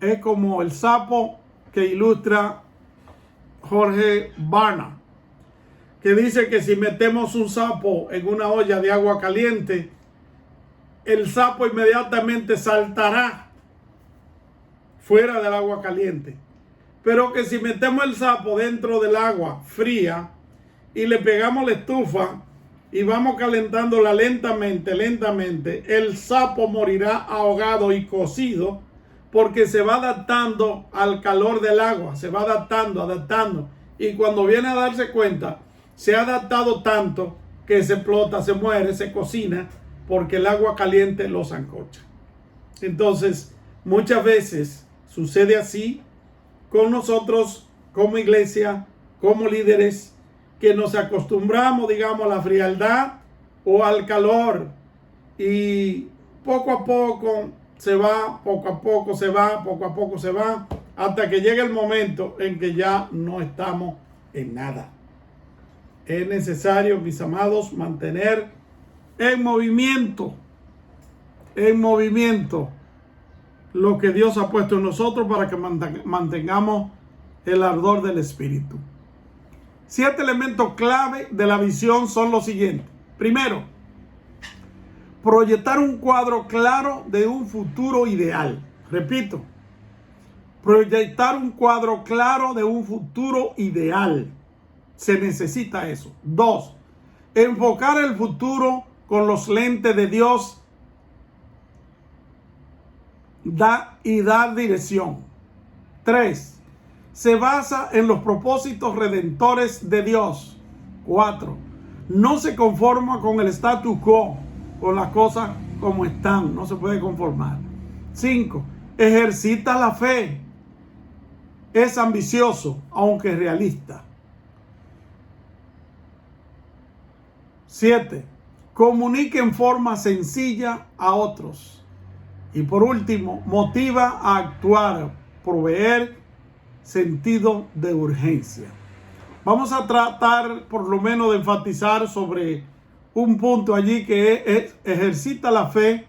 es como el sapo que ilustra Jorge Barna, que dice que si metemos un sapo en una olla de agua caliente, el sapo inmediatamente saltará fuera del agua caliente. Pero que si metemos el sapo dentro del agua fría y le pegamos la estufa y vamos calentándola lentamente, el sapo morirá ahogado y cocido, porque se va adaptando al calor del agua, se va adaptando. Y cuando viene a darse cuenta, se ha adaptado tanto que se explota, se muere, se cocina, porque el agua caliente lo sancocha. Entonces, muchas veces sucede así con nosotros como iglesia, como líderes, que nos acostumbramos, digamos, a la frialdad o al calor. Y poco a poco se va, poco a poco se va, hasta que llega el momento en que ya no estamos en nada. Es necesario, mis amados, mantener en movimiento lo que Dios ha puesto en nosotros para que mantengamos el ardor del Espíritu. 7 elementos clave de la visión son los siguientes. Primero, proyectar un cuadro claro de un futuro ideal. Repito, proyectar un cuadro claro de un futuro ideal. Se necesita eso. 2, enfocar el futuro con los lentes de Dios y dar dirección. 3, se basa en los propósitos redentores de Dios. 4, no se conforma con el status quo, con las cosas como están, no se puede conformar. 5, ejercita la fe, es ambicioso, aunque realista. 7, comunica en forma sencilla a otros. Y por último, motiva a actuar, proveer sentido de urgencia. Vamos a tratar por lo menos de enfatizar sobre un punto allí que es ejercita la fe,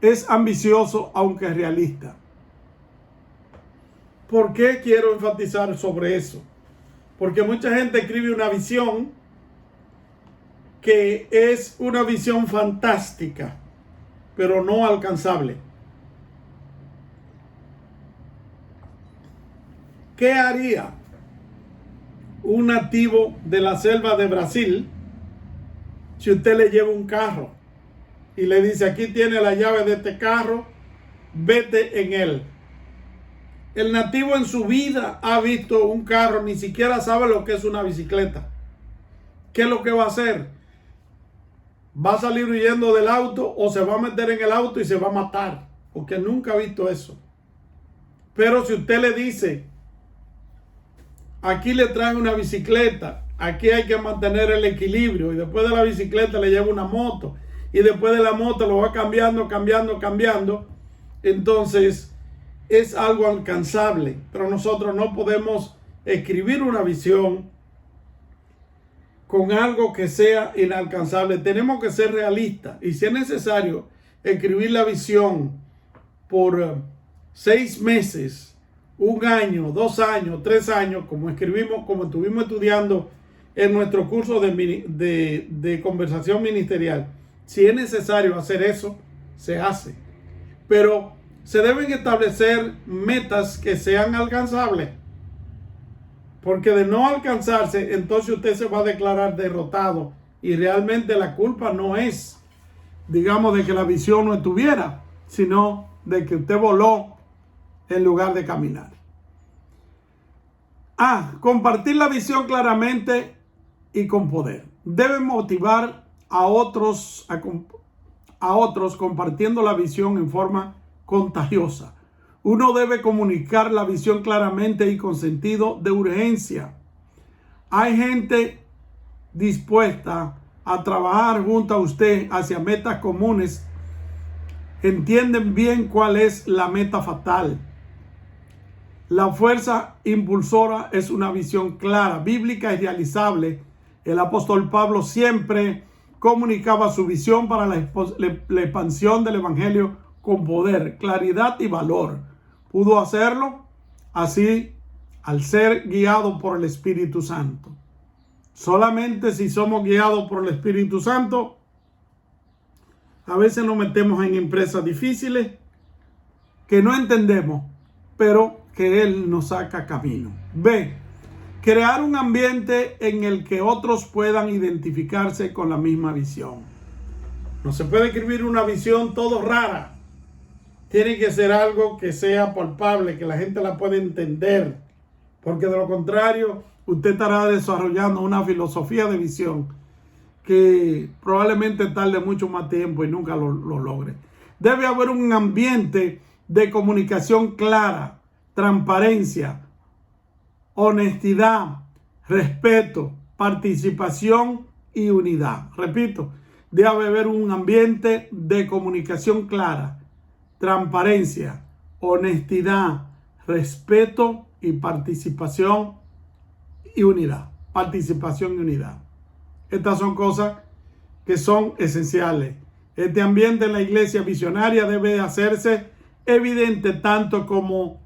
es ambicioso aunque realista. ¿Por qué quiero enfatizar sobre eso? Porque mucha gente escribe una visión que es una visión fantástica, pero no alcanzable. ¿Qué haría un nativo de la selva de Brasil si usted le lleva un carro y le dice: aquí tiene la llave de este carro, vete en él? El nativo en su vida ha visto un carro, ni siquiera sabe lo que es una bicicleta. ¿Qué es lo que va a hacer? ¿Va a salir huyendo del auto o se va a meter en el auto y se va a matar? Porque nunca ha visto eso. Pero si usted le dice: aquí le trae una bicicleta, aquí hay que mantener el equilibrio, y después de la bicicleta le lleva una moto, y después de la moto lo va cambiando, entonces es algo alcanzable. Pero nosotros no podemos escribir una visión con algo que sea inalcanzable. Tenemos que ser realistas, y si es necesario escribir la visión por 6 meses, 1 año, 2 años, 3 años, como estuvimos estudiando en nuestro curso de conversación ministerial. Si es necesario hacer eso, se hace. Pero se deben establecer metas que sean alcanzables. Porque de no alcanzarse, entonces usted se va a declarar derrotado. Y realmente la culpa no es, digamos, de que la visión no estuviera, sino de que usted voló en lugar de caminar. Compartir la visión claramente y con poder. Debe motivar a otros compartiendo la visión en forma contagiosa. Uno debe comunicar la visión claramente y con sentido de urgencia. Hay gente dispuesta a trabajar junto a usted hacia metas comunes. Entienden bien cuál es la meta fatal. La fuerza impulsora es una visión clara, bíblica y realizable. El apóstol Pablo siempre comunicaba su visión para la expansión del evangelio con poder, claridad y valor. Pudo hacerlo así al ser guiado por el Espíritu Santo. Solamente si somos guiados por el Espíritu Santo, a veces nos metemos en empresas difíciles que no entendemos, pero que Él nos saca camino. B, crear un ambiente en el que otros puedan identificarse con la misma visión. No se puede escribir una visión todo rara. Tiene que ser algo que sea palpable, que la gente la pueda entender. Porque de lo contrario, usted estará desarrollando una filosofía de visión que probablemente tarde mucho más tiempo y nunca lo logre. Debe haber un ambiente de comunicación clara, transparencia, honestidad, respeto, participación y unidad. Repito, debe haber un ambiente de comunicación clara, transparencia, honestidad, respeto y participación y unidad. Participación y unidad. Estas son cosas que son esenciales. Este ambiente en la iglesia visionaria debe hacerse evidente tanto como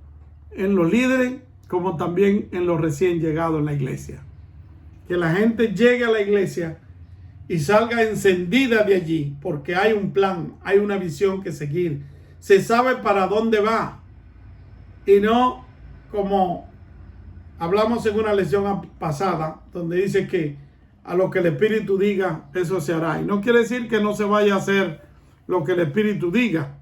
en los líderes como también en los recién llegados en la iglesia. Que la gente llegue a la iglesia y salga encendida de allí porque hay un plan, hay una visión que seguir. Se sabe para dónde va y no como hablamos en una lección pasada donde dice que a lo que el Espíritu diga, eso se hará. Y no quiere decir que no se vaya a hacer lo que el Espíritu diga,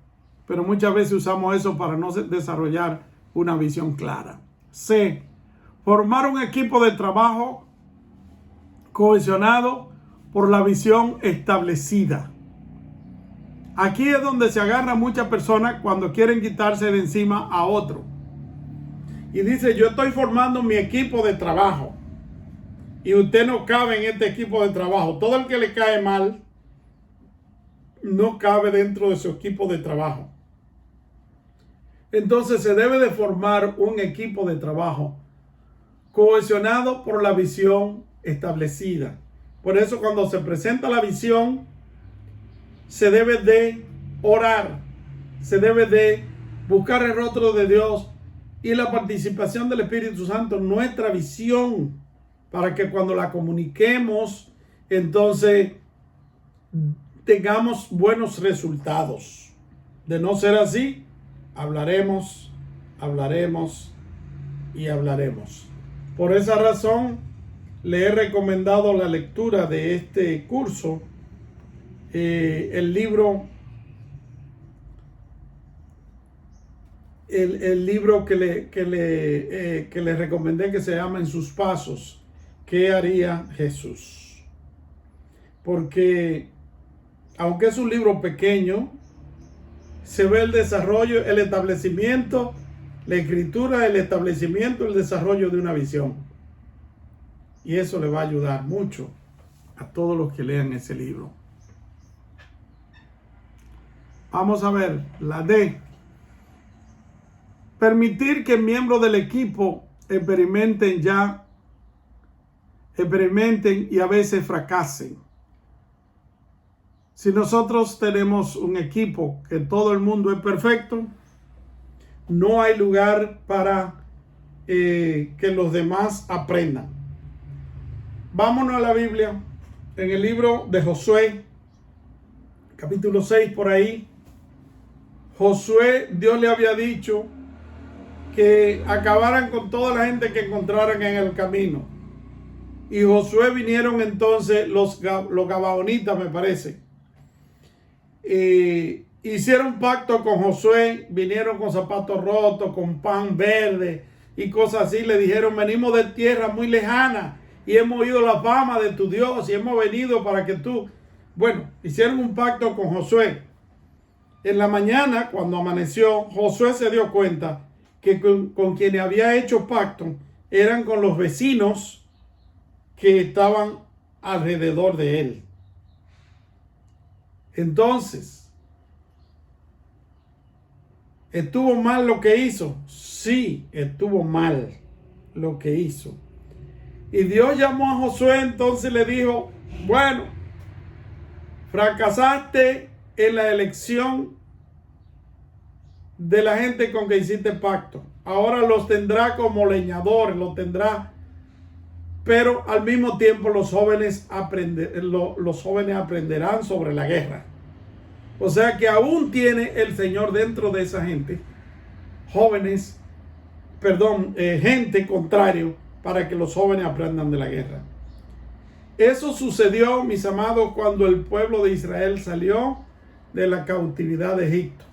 pero muchas veces usamos eso para no desarrollar una visión clara. C, formar un equipo de trabajo cohesionado por la visión establecida. Aquí es donde se agarran muchas personas cuando quieren quitarse de encima a otro. Y dice, yo estoy formando mi equipo de trabajo. Y usted no cabe en este equipo de trabajo. Todo el que le cae mal no cabe dentro de su equipo de trabajo. Entonces se debe de formar un equipo de trabajo cohesionado por la visión establecida. Por eso cuando se presenta la visión, se debe de orar, se debe de buscar el rostro de Dios y la participación del Espíritu Santo en nuestra visión, para que cuando la comuniquemos, entonces tengamos buenos resultados. De no ser así, hablaremos y hablaremos. Por esa razón, le he recomendado la lectura de este curso, el libro que le recomendé, que se llama En sus pasos. ¿Qué haría Jesús? Porque aunque es un libro pequeño, se ve el desarrollo, el establecimiento, la escritura, el establecimiento, el desarrollo de una visión. Y eso le va a ayudar mucho a todos los que lean ese libro. Vamos a ver la D. Permitir que miembros del equipo experimenten y a veces fracasen. Si nosotros tenemos un equipo que todo el mundo es perfecto, no hay lugar para que los demás aprendan. Vámonos a la Biblia, en el libro de Josué, capítulo 6 por ahí. Josué, Dios le había dicho que acabaran con toda la gente que encontraran en el camino. Y Josué vinieron entonces los gabaonitas, me parece. Hicieron pacto con Josué, vinieron con zapatos rotos, con pan verde y cosas así. Le dijeron, venimos de tierra muy lejana y hemos oído la fama de tu Dios y hemos venido para que tú... Bueno, hicieron un pacto con Josué. En la mañana, cuando amaneció, Josué se dio cuenta que con quienes había hecho pacto eran con los vecinos que estaban alrededor de él. Entonces, ¿estuvo mal lo que hizo? Sí, estuvo mal lo que hizo. Y Dios llamó a Josué, entonces le dijo, bueno, fracasaste en la elección de la gente con que hiciste pacto. Ahora los tendrá como leñadores, los tendrá, pero al mismo tiempo los jóvenes aprenderán sobre la guerra. O sea que aún tiene el Señor dentro de esa gente, gente contrario, para que los jóvenes aprendan de la guerra. Eso sucedió, mis amados, cuando el pueblo de Israel salió de la cautividad de Egipto.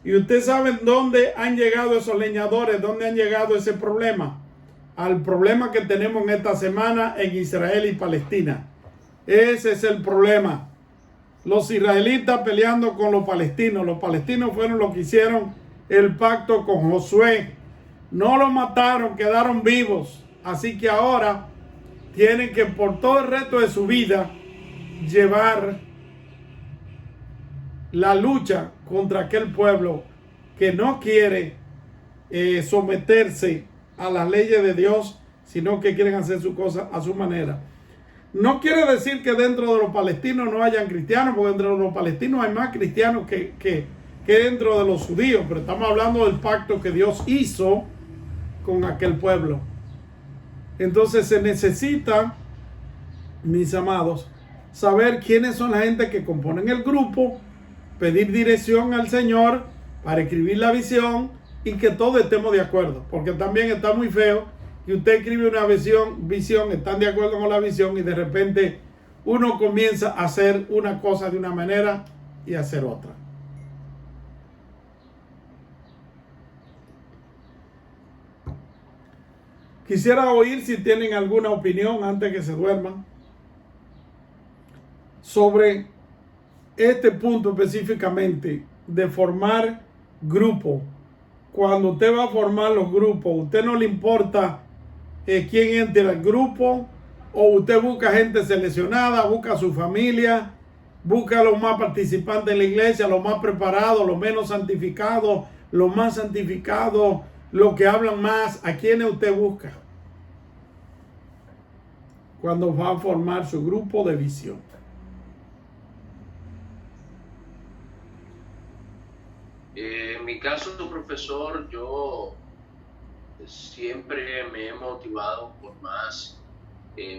Y ustedes saben dónde han llegado esos leñadores, dónde han llegado ese problema. Al problema que tenemos en esta semana en Israel y Palestina. Ese es el problema. Los israelitas peleando con los palestinos. Los palestinos fueron los que hicieron el pacto con Josué. No lo mataron, quedaron vivos. Así que ahora tienen que por todo el resto de su vida llevar la lucha contra aquel pueblo que no quiere someterse a las leyes de Dios, sino que quieren hacer su cosa a su manera. No quiere decir que dentro de los palestinos no hayan cristianos, porque dentro de los palestinos hay más cristianos que dentro de los judíos, pero estamos hablando del pacto que Dios hizo con aquel pueblo. Entonces se necesita, mis amados, saber quiénes son la gente que componen el grupo, pedir dirección al Señor para escribir la visión y que todos estemos de acuerdo, porque también está muy feo que usted escribe una visión, están de acuerdo con la visión y de repente uno comienza a hacer una cosa de una manera y hacer otra. Quisiera oír si tienen alguna opinión antes que se duerman sobre este punto específicamente de formar grupo. Cuando usted va a formar los grupos, usted no le importa quién entre al grupo, o usted busca gente seleccionada, busca a su familia, busca a los más participantes en la iglesia, los más preparados, los menos santificados, los más santificados, los que hablan más. ¿A quiénes usted busca cuando va a formar su grupo de visión? En mi caso, profesor, yo siempre me he motivado por más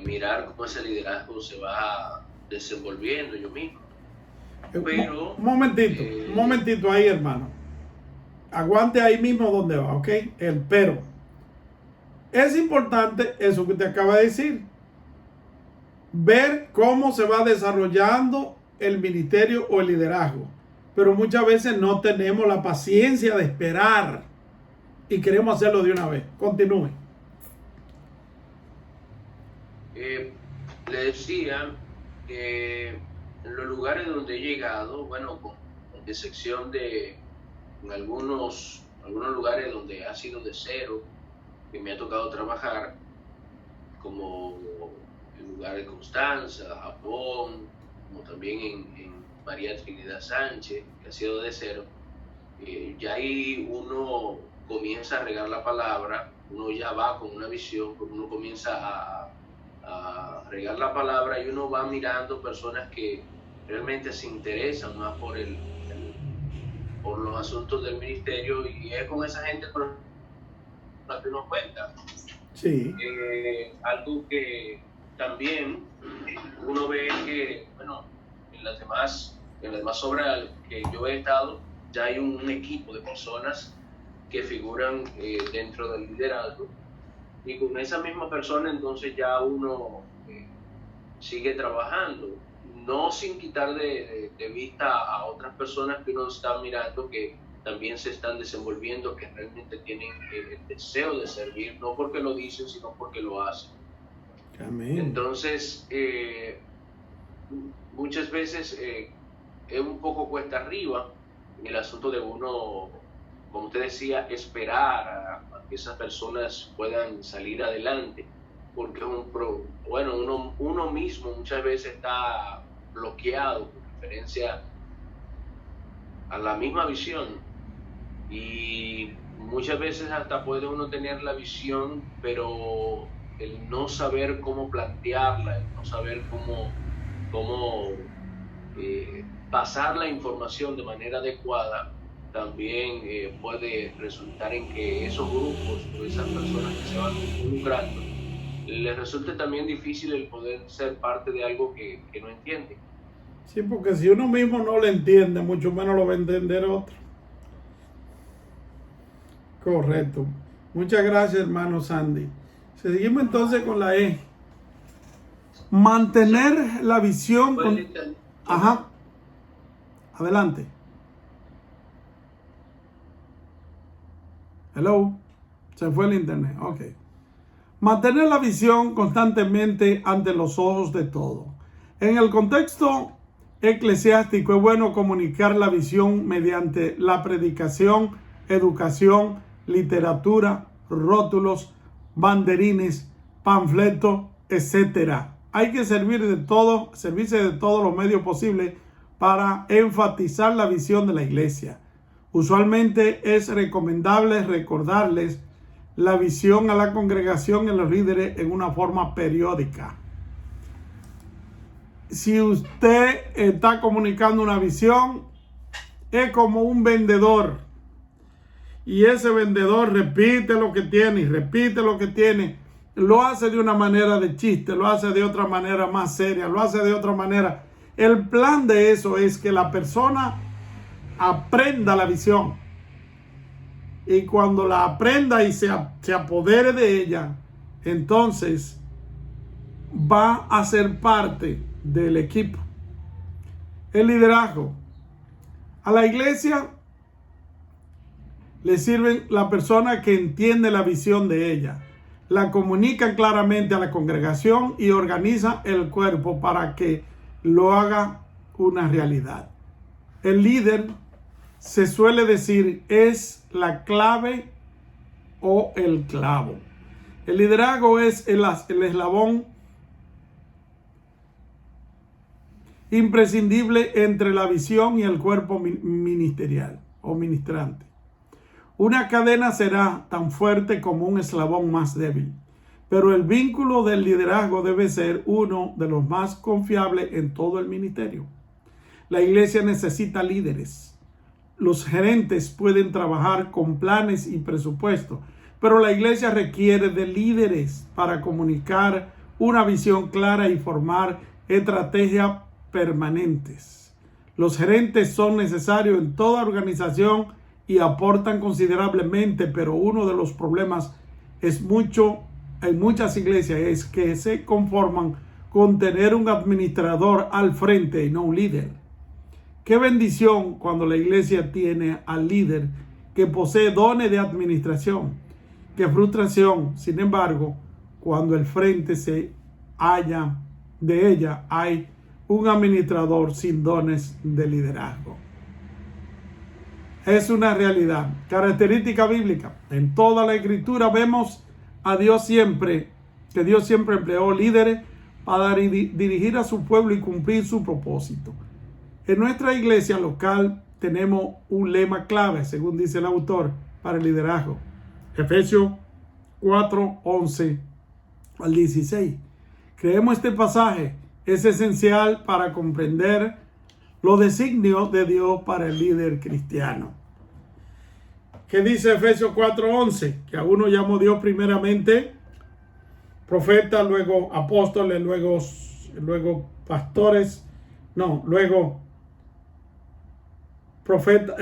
mirar cómo ese liderazgo se va desenvolviendo yo mismo. Pero, un momentito ahí, hermano. Aguante ahí mismo donde va, ¿ok? El pero. Es importante eso que te acaba de decir. Ver cómo se va desarrollando el ministerio o el liderazgo. Pero muchas veces no tenemos la paciencia de esperar y queremos hacerlo de una vez. Continúe. Le decía que en los lugares donde he llegado, bueno, con excepción de en algunos lugares donde ha sido de cero, que me ha tocado trabajar, como en lugares de Constanza, Japón, como también en María Trinidad Sánchez, que ha sido de cero, ya ahí uno comienza a regar la palabra, uno ya va con una visión, uno comienza a regar la palabra y uno va mirando personas que realmente se interesan más por los asuntos del ministerio, y es con esa gente con la que uno cuenta. Sí. Algo que también uno ve que, bueno, en las demás obras que yo he estado, ya hay un equipo de personas que figuran dentro del liderazgo, y con esa misma persona entonces ya uno sigue trabajando, no sin quitar de vista a otras personas que uno está mirando que también se están desenvolviendo, que realmente tienen el deseo de servir, no porque lo dicen, sino porque lo hacen. Amén. Entonces, muchas veces es un poco cuesta arriba en el asunto de uno, como usted decía, esperar a que esas personas puedan salir adelante, porque uno mismo muchas veces está bloqueado con referencia a la misma visión, y muchas veces hasta puede uno tener la visión, pero el no saber cómo plantearla, el no saber cómo pasar la información de manera adecuada, también puede resultar en que esos grupos o esas personas que se van involucrando les resulte también difícil el poder ser parte de algo que no entienden. Sí, porque si uno mismo no lo entiende, mucho menos lo va a entender otro. Correcto. Muchas gracias, hermano Sandy. Seguimos entonces con la E. Mantener la visión. Ajá. Adelante. Hello. Se fue el internet. Ok. Mantener la visión constantemente ante los ojos de todos. En el contexto eclesiástico es bueno comunicar la visión mediante la predicación, educación, literatura, rótulos, banderines, panfletos, etc. Hay que servirse de todos los medios posibles para enfatizar la visión de la iglesia. Usualmente es recomendable recordarles la visión a la congregación y a los líderes en una forma periódica. Si usted está comunicando una visión, es como un vendedor. Y ese vendedor repite lo que tiene y repite lo que tiene. Lo hace de una manera de chiste, lo hace de otra manera más seria, lo hace de otra manera. El plan de eso es que la persona aprenda la visión. Y cuando la aprenda y se apodere de ella, entonces va a ser parte del equipo. El liderazgo. A la iglesia le sirven la persona que entiende la visión de ella, la comunica claramente a la congregación y organiza el cuerpo para que lo haga una realidad. El líder, se suele decir, es la clave o el clavo. El liderazgo es el eslabón imprescindible entre la visión y el cuerpo ministerial o ministrante. Una cadena será tan fuerte como un eslabón más débil, pero el vínculo del liderazgo debe ser uno de los más confiables en todo el ministerio. La iglesia necesita líderes. Los gerentes pueden trabajar con planes y presupuestos, pero la iglesia requiere de líderes para comunicar una visión clara y formar estrategias permanentes. Los gerentes son necesarios en toda organización y aportan considerablemente, pero uno de los problemas en muchas iglesias es que se conforman con tener un administrador al frente y no un líder. Qué bendición cuando la iglesia tiene al líder que posee dones de administración. Qué frustración, sin embargo, cuando el frente de ella hay un administrador sin dones de liderazgo. Es una realidad. Característica bíblica. En toda la escritura vemos que Dios siempre empleó líderes para dirigir a su pueblo y cumplir su propósito. En nuestra iglesia local tenemos un lema clave, según dice el autor, para el liderazgo. Efesios 4, 11 al 16. Creemos este pasaje es esencial para comprender los designios de Dios para el líder cristiano. ¿Qué dice Efesios 4:11? Que a uno llamó Dios primeramente profeta, luego apóstoles, luego pastores, luego profeta,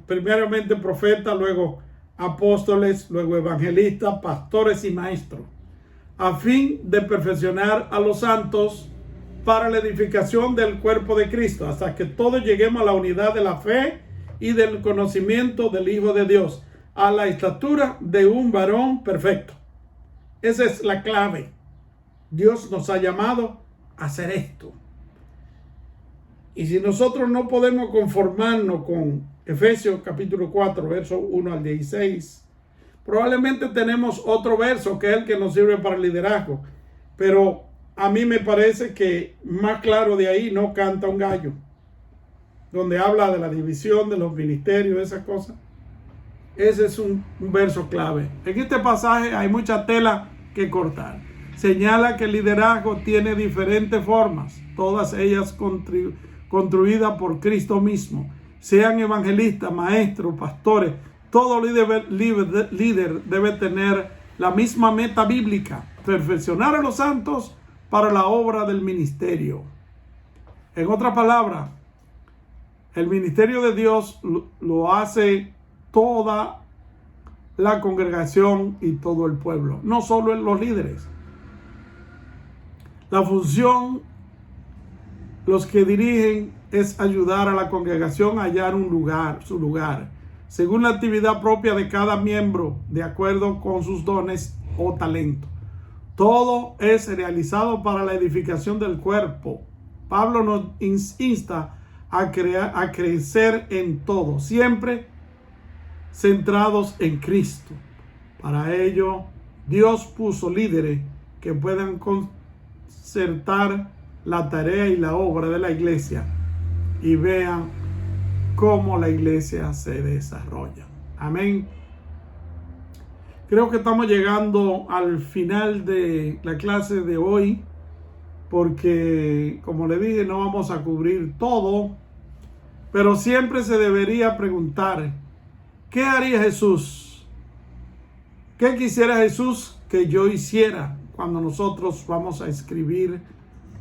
primeramente profeta, luego apóstoles, luego evangelistas, pastores y maestros, a fin de perfeccionar a los santos para la edificación del cuerpo de Cristo, hasta que todos lleguemos a la unidad de la fe y del conocimiento del Hijo de Dios, a la estatura de un varón perfecto. Esa es la clave. Dios nos ha llamado a hacer esto. Y si nosotros no podemos conformarnos con Efesios capítulo 4, verso 1 al 16, probablemente tenemos otro verso que es el que nos sirve para el liderazgo. Pero a mí me parece que más claro de ahí no canta un gallo, donde habla de la división de los ministerios, esas cosas. Ese es un verso clave. En este pasaje hay mucha tela que cortar. Señala que el liderazgo tiene diferentes formas, todas ellas construidas por Cristo mismo. sean evangelistas, maestros, pastores. Todo líder debe tener la misma meta bíblica: perfeccionar a los santos para la obra del ministerio. En otras palabras, el ministerio de Dios lo hace toda la congregación y todo el pueblo, no solo los líderes. La función, los que dirigen, es ayudar a la congregación a hallar su lugar, según la actividad propia de cada miembro, de acuerdo con sus dones o talentos. Todo es realizado para la edificación del cuerpo. Pablo nos insta a crecer en todo, siempre centrados en Cristo. Para ello, Dios puso líderes que puedan concertar la tarea y la obra de la iglesia y vean cómo la iglesia se desarrolla. Amén. Creo que estamos llegando al final de la clase de hoy, porque, como le dije, no vamos a cubrir todo, pero siempre se debería preguntar: ¿qué haría Jesús? ¿Qué quisiera Jesús que yo hiciera cuando nosotros vamos a escribir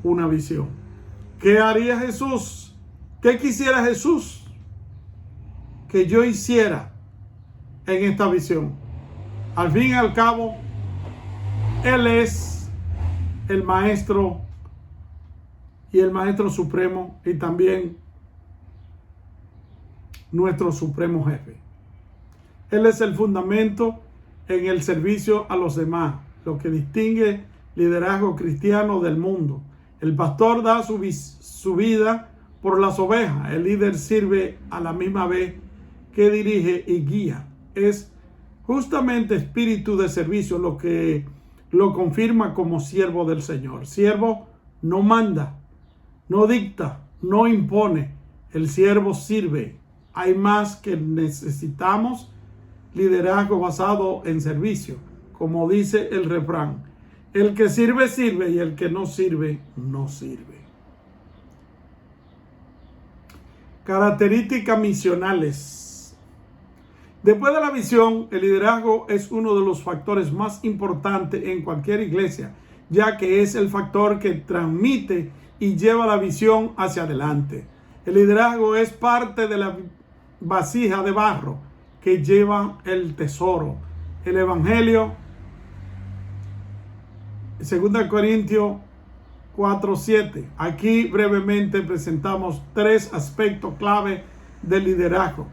una visión? ¿Qué haría Jesús? ¿Qué quisiera Jesús que yo hiciera en esta visión? Al fin y al cabo, Él es el maestro y el maestro supremo, y también nuestro supremo jefe. Él es el fundamento en el servicio a los demás, lo que distingue liderazgo cristiano del mundo. El pastor da su vida por las ovejas. El líder sirve a la misma vez que dirige y guía. Es justamente espíritu de servicio lo que lo confirma como siervo del Señor. Siervo no manda, no dicta, no impone. El siervo sirve. Hay más que necesitamos: liderazgo basado en servicio. Como dice el refrán: el que sirve, sirve, y el que no sirve, no sirve. Características misionales. Después de la visión, el liderazgo es uno de los factores más importantes en cualquier iglesia, ya que es el factor que transmite y lleva la visión hacia adelante. El liderazgo es parte de la vasija de barro que lleva el tesoro. El Evangelio, 2 Corintios 4:7. Aquí brevemente presentamos 3 aspectos clave del liderazgo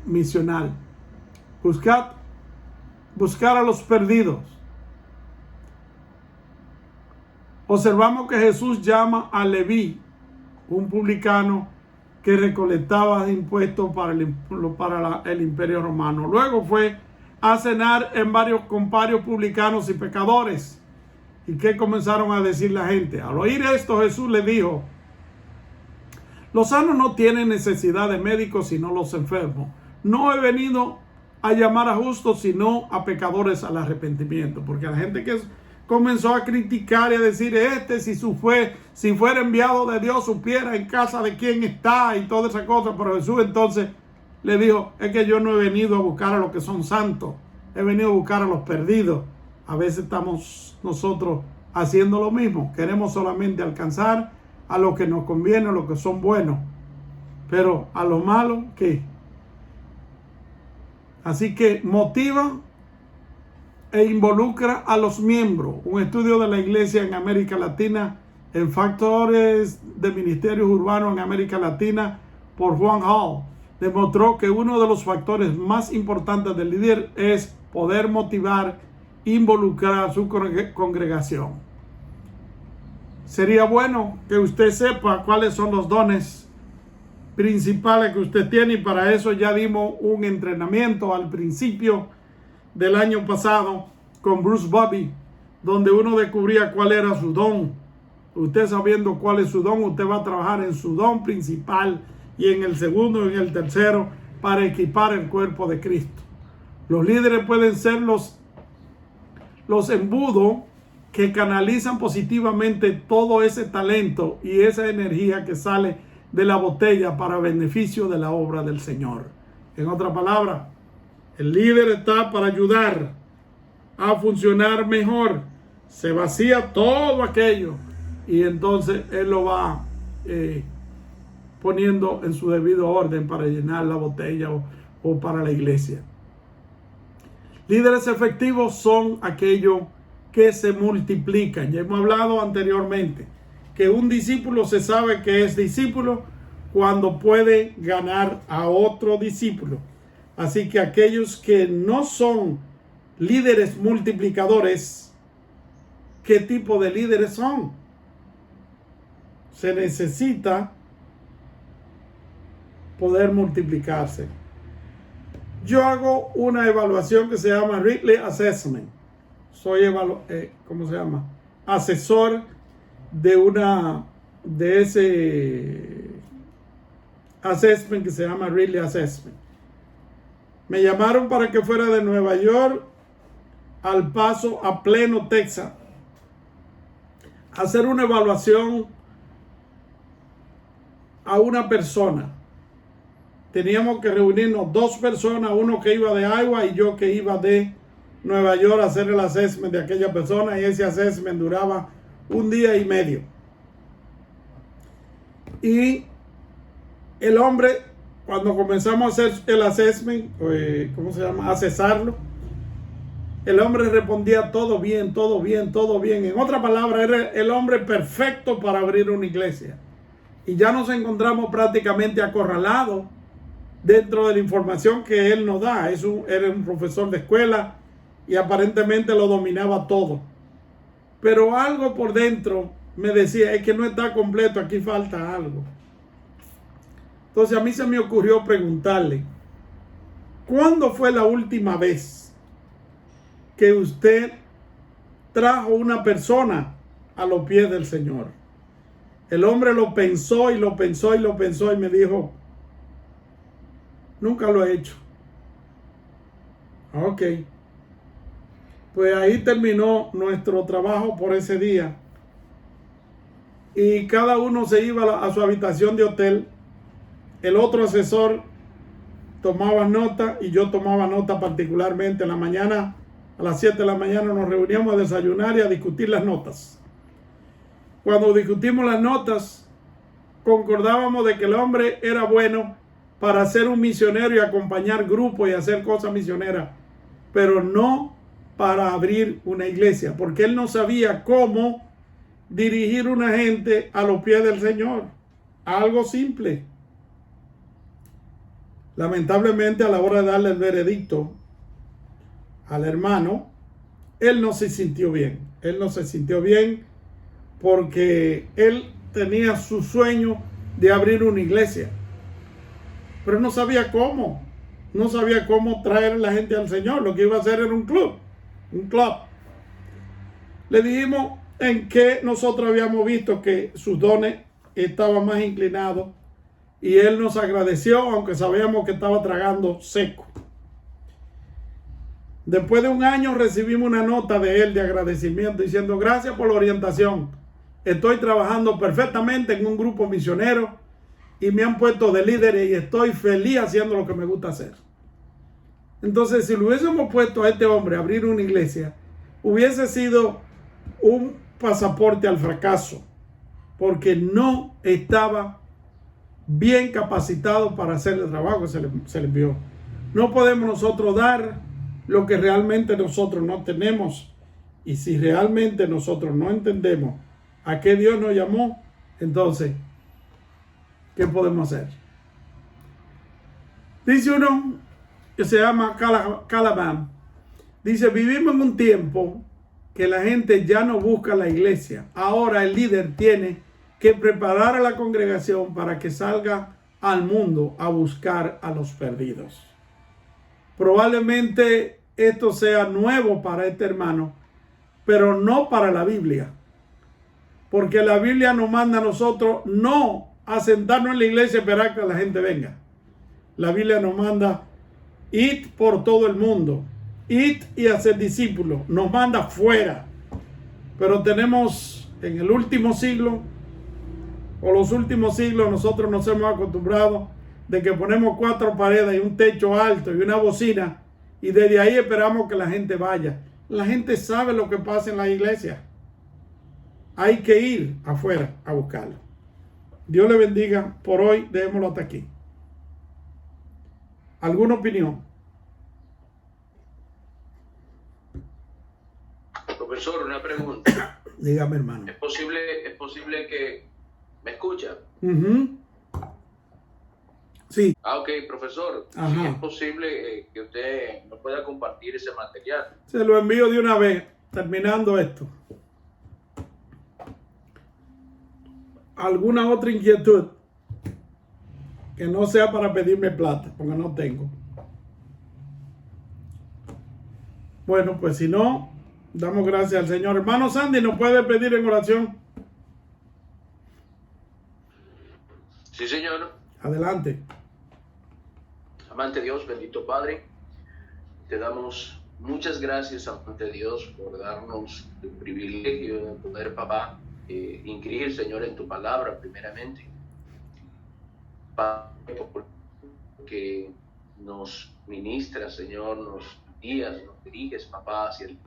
misional. Buscar a los perdidos. Observamos que Jesús llama a Leví, un publicano que recolectaba impuestos para el imperio romano. Luego fue a cenar con varios publicanos y pecadores. ¿Y qué comenzaron a decir la gente? Al oír esto, Jesús le dijo: los sanos no tienen necesidad de médicos, sino los enfermos. No he venido a llamar a justos, sino a pecadores al arrepentimiento. Porque la gente que comenzó a criticar y a decir: si fuera enviado de Dios, supiera en casa de quién está y todas esas cosas. Pero Jesús entonces le dijo: es que yo no he venido a buscar a los que son santos, he venido a buscar a los perdidos. A veces estamos nosotros haciendo lo mismo. Queremos solamente alcanzar a los que nos conviene, a los que son buenos. Pero a los malos, ¿qué? Así que motiva e involucra a los miembros. Un estudio de la iglesia en América Latina, en factores de ministerios urbanos en América Latina, por Juan Hall, demostró que uno de los factores más importantes del líder es poder motivar e involucrar a su congregación. Sería bueno que usted sepa cuáles son los dones principales que usted tiene, y para eso ya dimos un entrenamiento al principio del año pasado con Bruce Bobby, donde uno descubría cuál era su don. Usted, sabiendo cuál es su don, usted va a trabajar en su don principal y en el segundo y en el tercero para equipar el cuerpo de Cristo. Los líderes pueden ser los embudos que canalizan positivamente todo ese talento y esa energía que sale de la botella para beneficio de la obra del Señor. En otras palabras, el líder está para ayudar a funcionar mejor. Se vacía todo aquello y entonces él lo va poniendo en su debido orden para llenar la botella o para la iglesia. Líderes efectivos son aquellos que se multiplican. Ya hemos hablado anteriormente que un discípulo se sabe que es discípulo cuando puede ganar a otro discípulo. Así que aquellos que no son líderes multiplicadores, ¿qué tipo de líderes son? Se necesita poder multiplicarse. Yo hago una evaluación que se llama Ridley Assessment. Soy asesor de ese assessment que se llama Ridley Assessment. Me llamaron para que fuera de Nueva York al Paso, a Plano, Texas, a hacer una evaluación a una persona. Teníamos que reunirnos 2 personas, uno que iba de Iowa y yo que iba de Nueva York a hacer el assessment de aquella persona, y ese assessment duraba 1 día y medio. Y el hombre, cuando comenzamos a hacer el assessment, accesarlo, el hombre respondía todo bien, todo bien, todo bien. En otras palabras, era el hombre perfecto para abrir una iglesia. Y ya nos encontramos prácticamente acorralados dentro de la información que él nos da. Era un profesor de escuela y aparentemente lo dominaba todo. Pero algo por dentro me decía, es que no está completo, aquí falta algo. Entonces a mí se me ocurrió preguntarle, ¿cuándo fue la última vez que usted trajo una persona a los pies del Señor? El hombre lo pensó y lo pensó y lo pensó y me dijo, nunca lo he hecho. Ok. Pues ahí terminó nuestro trabajo por ese día. Y cada uno se iba a su habitación de hotel. El otro asesor tomaba nota y yo tomaba nota particularmente. En la mañana, a las 7 de la mañana nos reuníamos a desayunar y a discutir las notas. Cuando discutimos las notas, concordábamos de que el hombre era bueno para ser un misionero y acompañar grupos y hacer cosas misioneras, pero no para abrir una iglesia, porque él no sabía cómo dirigir una gente a los pies del Señor. Algo simple. Lamentablemente, a la hora de darle el veredicto al hermano, él no se sintió bien. Él no se sintió bien porque él tenía su sueño de abrir una iglesia, pero no sabía cómo. No sabía cómo traer a la gente al Señor. Lo que iba a hacer era un club. Le dijimos en que nosotros habíamos visto que sus dones estaban más inclinados, y él nos agradeció, aunque sabíamos que estaba tragando seco. Después de 1 año recibimos una nota de él de agradecimiento diciendo, gracias por la orientación. Estoy trabajando perfectamente en un grupo misionero y me han puesto de líder y estoy feliz haciendo lo que me gusta hacer. Entonces, si lo hubiésemos puesto a este hombre a abrir una iglesia, hubiese sido un pasaporte al fracaso, porque no estaba bien capacitado para hacer el trabajo que se le envió. No podemos nosotros dar lo que realmente nosotros no tenemos, y si realmente nosotros no entendemos a qué Dios nos llamó, entonces, ¿qué podemos hacer? Dice uno que se llama Calaban, dice, vivimos en un tiempo que la gente ya no busca la iglesia. Ahora el líder tiene que preparar a la congregación para que salga al mundo a buscar a los perdidos. Probablemente esto sea nuevo para este hermano, pero no para la Biblia. Porque la Biblia nos manda a nosotros no a sentarnos en la iglesia y esperar que la gente venga. La Biblia nos manda id por todo el mundo, id y hacer discípulos. Nos manda fuera. Pero tenemos en el último siglo, o los últimos siglos nosotros nos hemos acostumbrado de que ponemos 4 paredes y un techo alto y una bocina y desde ahí esperamos que la gente vaya. La gente sabe lo que pasa en la iglesia. Hay que ir afuera a buscarlo. Dios le bendiga. Por hoy dejémoslo hasta aquí. ¿Alguna opinión? Profesor, una pregunta. Dígame, hermano. ¿Es posible que me escucha? Sí. Ok, profesor. Ajá. Si es posible que usted me pueda compartir ese material. Se lo envío de una vez, terminando esto. ¿Alguna otra inquietud que no sea para pedirme plata? Porque no tengo. Bueno, pues si no, damos gracias al Señor. Hermano Sandy, ¿nos puede pedir en oración? Sí, señor. Adelante. Amante Dios, bendito Padre, te damos muchas gracias, amante Dios, por darnos el privilegio de poder, papá, inscribir, Señor, en tu palabra, primeramente. Padre, porque nos ministras, Señor, nos guías, nos diriges, papá, hacia el...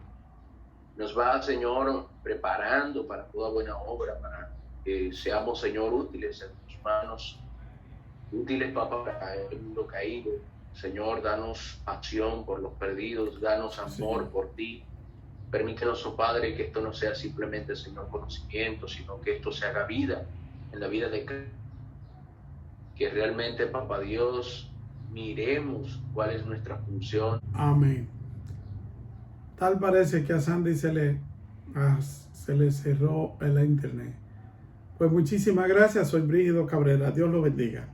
Nos va, Señor, preparando para toda buena obra, para que seamos, Señor, útiles en tus manos. Útiles, papá, para el mundo caído. Señor, danos pasión por los perdidos, danos amor por ti. Permítenos, oh Padre, que esto no sea simplemente, Señor, conocimiento, sino que esto se haga vida en la vida de Cristo. Que realmente, papá Dios, miremos cuál es nuestra función. Amén. Tal parece que a Sandy se le cerró el internet. Pues muchísimas gracias. Soy Brígido Cabrera. Dios lo bendiga.